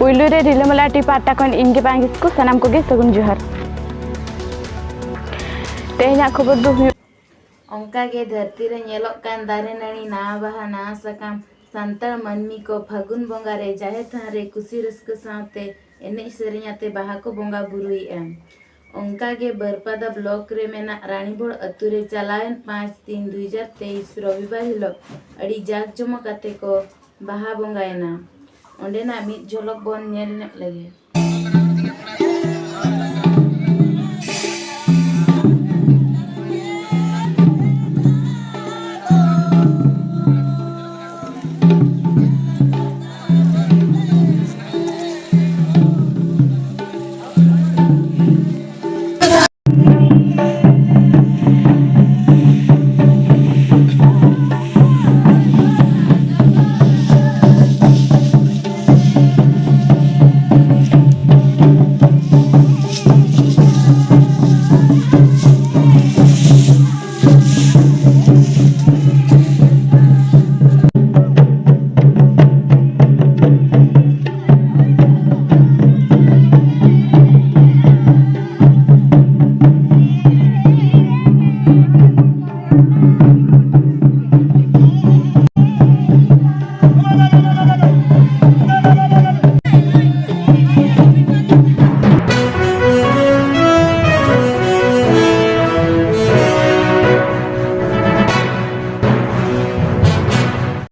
पुलू रे रिलामाला T पाटा खन इनके पांगिस को सनाम को गे सगुन जोहार तेहना खबर दो onka ge dharti re nyelok kan dare nani na baha na sakam santal manmi ko phagun bonga re jahe than re kusi raska saute enej serenya te baha ko bonga burui em onka ge barpada block re mena Ranibhole atu re chalawen 5/3/2023 रविवार हिलो अड़ी जाक जमक आते को बाहा bonga ena onde na mid jolok bon nyel lage।